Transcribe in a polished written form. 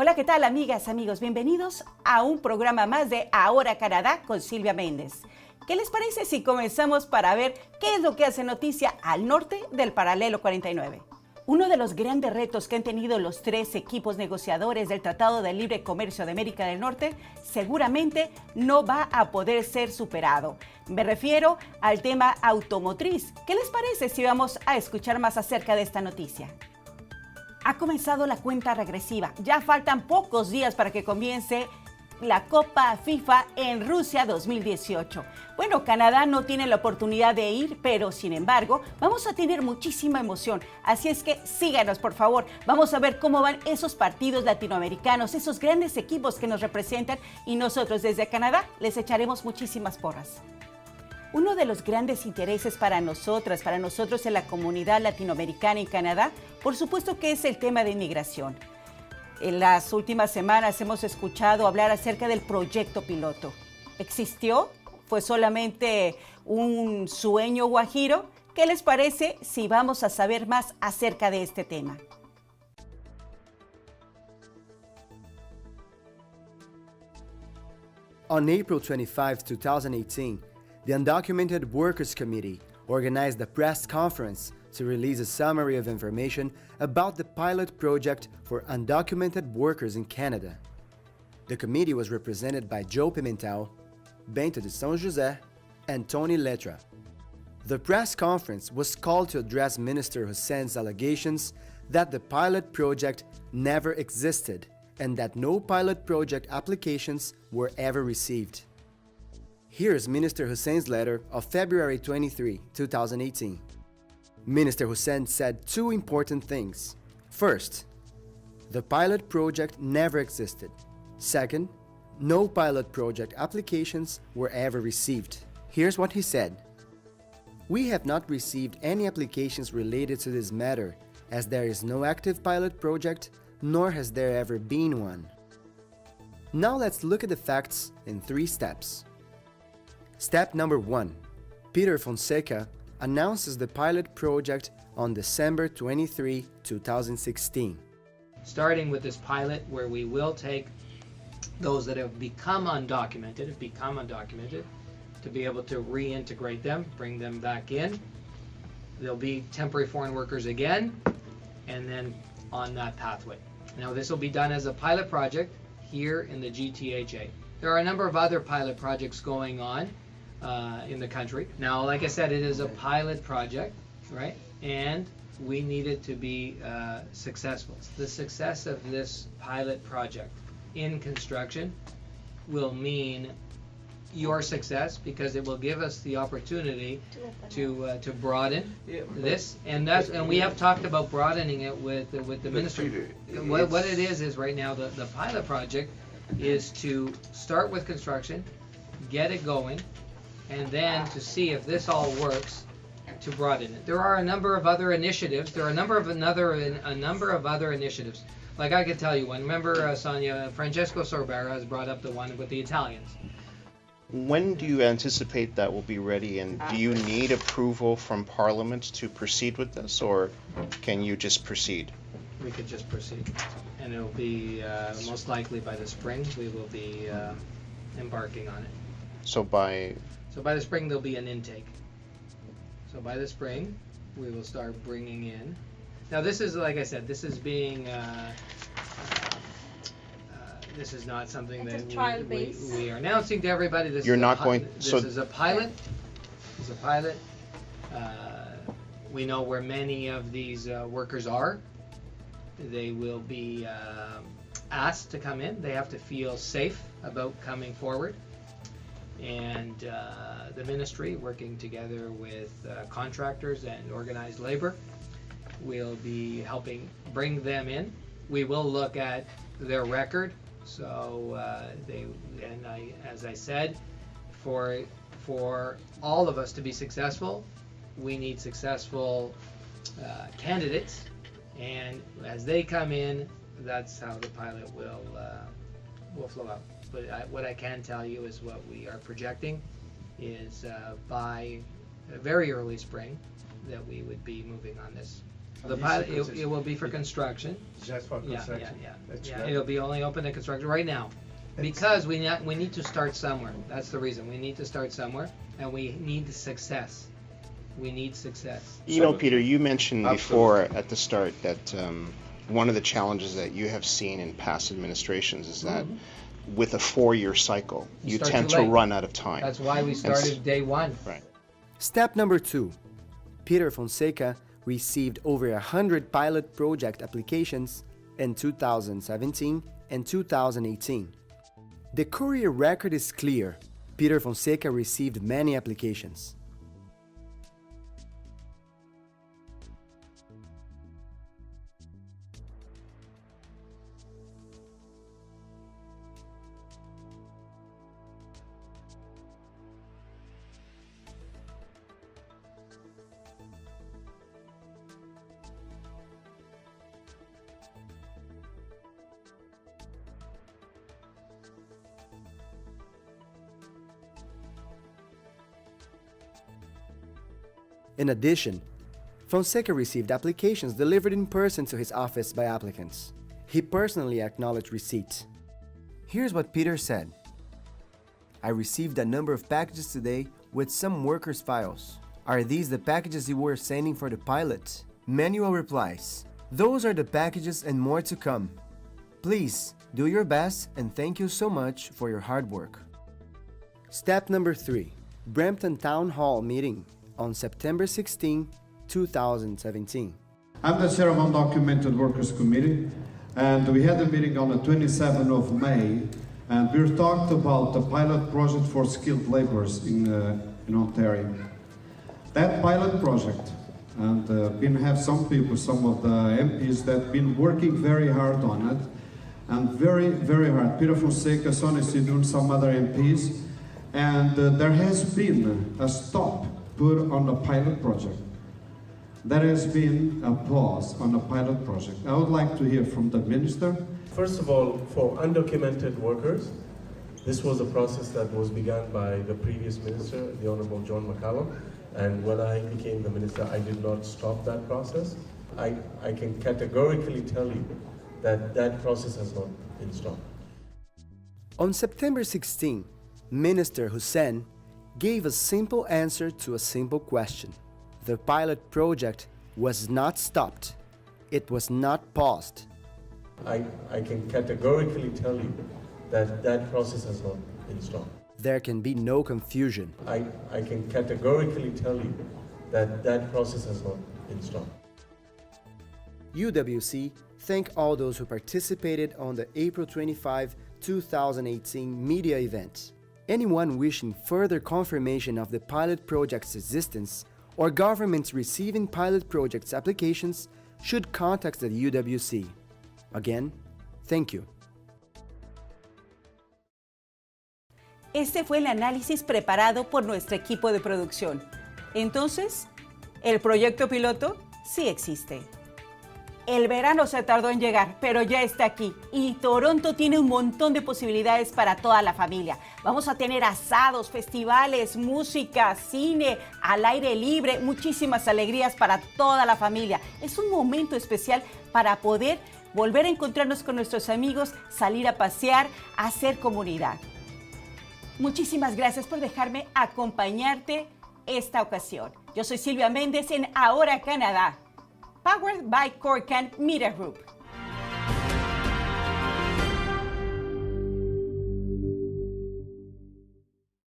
Hola, ¿qué tal, amigas, amigos? Bienvenidos a un programa más de Ahora Canadá con Silvia Méndez. ¿Qué les parece si comenzamos para ver qué es lo que hace noticia al norte del paralelo 49? Uno de los grandes retos que han tenido los tres equipos negociadores del Tratado de Libre Comercio de América del Norte seguramente no va a poder ser superado. Me refiero al tema automotriz. ¿Qué les parece si vamos a escuchar más acerca de esta noticia? Ha comenzado la cuenta regresiva. Ya faltan pocos días para que comience la Copa FIFA en Rusia 2018. Bueno, Canadá no tiene la oportunidad de ir, pero sin embargo, vamos a tener muchísima emoción. Así es que síganos, por favor. Vamos a ver cómo van esos partidos latinoamericanos, esos grandes equipos que nos representan y nosotros desde Canadá les echaremos muchísimas porras. Uno de los grandes intereses para nosotros en la comunidad latinoamericana en Canadá, por supuesto que es el tema de inmigración. En las últimas semanas hemos escuchado hablar acerca del proyecto piloto. ¿Existió? ¿Fue solamente un sueño guajiro? ¿Qué les parece si vamos a saber más acerca de este tema? On April 25, 2018, the Undocumented Workers Committee organized a press conference to release a summary of information about the pilot project for undocumented workers in Canada. The committee was represented by Joe Pimentel, Bento de São José, and Tony Letra. The press conference was called to address Minister Hussein's allegations that the pilot project never existed and that no pilot project applications were ever received. Here's Minister Hussein's letter of February 23, 2018. Minister Hussein said two important things. First, the pilot project never existed. Second, no pilot project applications were ever received. Here's what he said. We have not received any applications related to this matter, as there is no active pilot project, nor has there ever been one. Now let's look at the facts in 3 steps. Step number 1. Peter Fonseca announces the pilot project on December 23, 2016. Starting with this pilot where we will take those that have become undocumented, to be able to reintegrate them, bring them back in. They'll be temporary foreign workers again, and then on that pathway. Now this will be done as a pilot project here in the GTHA. There are a number of other pilot projects going on in the country. Now, like I said, it is a pilot project, right? And we need it to be successful. The success of this pilot project in construction will mean your success, because it will give us the opportunity to broaden this, and we have talked about broadening it with the minister. What it is right now the pilot project is to start with construction, get it going, and then to see if this all works, to broaden it. There are a number of other initiatives. There are a number of other initiatives. Like I could tell you one. Remember, Sonia, Francesco Sorbara has brought up the one with the Italians. When do you anticipate that will be ready, and do you need approval from Parliament to proceed with this, or can you just proceed? We could just proceed, and it'll be most likely by the spring we will be embarking on it. So by the spring there'll be an intake. So by the spring we will start bringing in. Now this is, like I said, this is being this is not something that we are announcing to everybody. This You're is not a, going. This So is a pilot. This is a pilot. We know where many of these workers are. They will be asked to come in. They have to feel safe about coming forward. And the ministry, working together with contractors and organized labor, will be helping bring them in. We will look at their record. So as I said, for all of us to be successful, we need successful candidates, and as they come in, that's how the pilot will flow out. But what I can tell you is what we are projecting is by a very early spring that we would be moving on this. The pilot, it will be for construction. Just for Yeah, construction? yeah. That's Yeah, good. it'll be only open to construction right now. Because we need to start somewhere. That's the reason. We need to start somewhere, and we need success. We need success. You know, Peter, you mentioned before Absolutely. at the start that one of the challenges that you have seen in past administrations is that with a 4-year cycle, You you start tend too to late. run out of time. That's why we started day one. Right. Step number 2. Peter Fonseca received over 100 pilot project applications in 2017 and 2018. The Courier record is clear. Peter Fonseca received many applications. In addition, Fonseca received applications delivered in person to his office by applicants. He personally acknowledged receipt. Here's what Peter said. I received a number of packages today with some workers' files. Are these the packages you were sending for the pilot? Manuel replies. Those are the packages and more to come. Please do your best and thank you so much for your hard work. Step number 3. Brampton Town Hall meeting on September 16, 2017. I'm the chair of Undocumented Workers Committee, and we had a meeting on the 27th of May, and we talked about the pilot project for skilled laborers in Ontario. That pilot project, and we have some people, some of the MPs that have been working very hard on it, and very, very hard. Peter Fonseca, Sonny Sidun, some other MPs, and there has been a stop put on the pilot project. There has been a pause on the pilot project. I would like to hear from the minister. First of all, for undocumented workers, this was a process that was begun by the previous minister, the Honorable John McCallum, and when I became the minister, I did not stop that process. I can categorically tell you that that process has not been stopped. On September 16, Minister Hussein gave a simple answer to a simple question. The pilot project was not stopped. It was not paused. I can categorically tell you that that process has not been stopped. There can be no confusion. I can categorically tell you that that process has not been stopped. UWC thank all those who participated on the April 25, 2018 media event. Anyone wishing further confirmation of the pilot project's existence or governments receiving pilot projects applications should contact the UWC. Again, thank you. Este fue el análisis preparado por nuestro equipo de producción. Entonces, ¿el proyecto piloto sí existe? El verano se tardó en llegar, pero ya está aquí. Y Toronto tiene un montón de posibilidades para toda la familia. Vamos a tener asados, festivales, música, cine, al aire libre, muchísimas alegrías para toda la familia. Es un momento especial para poder volver a encontrarnos con nuestros amigos, salir a pasear, hacer comunidad. Muchísimas gracias por dejarme acompañarte esta ocasión. Yo soy Silvia Méndez en Ahora Canadá. Powered by Corcan Media Group.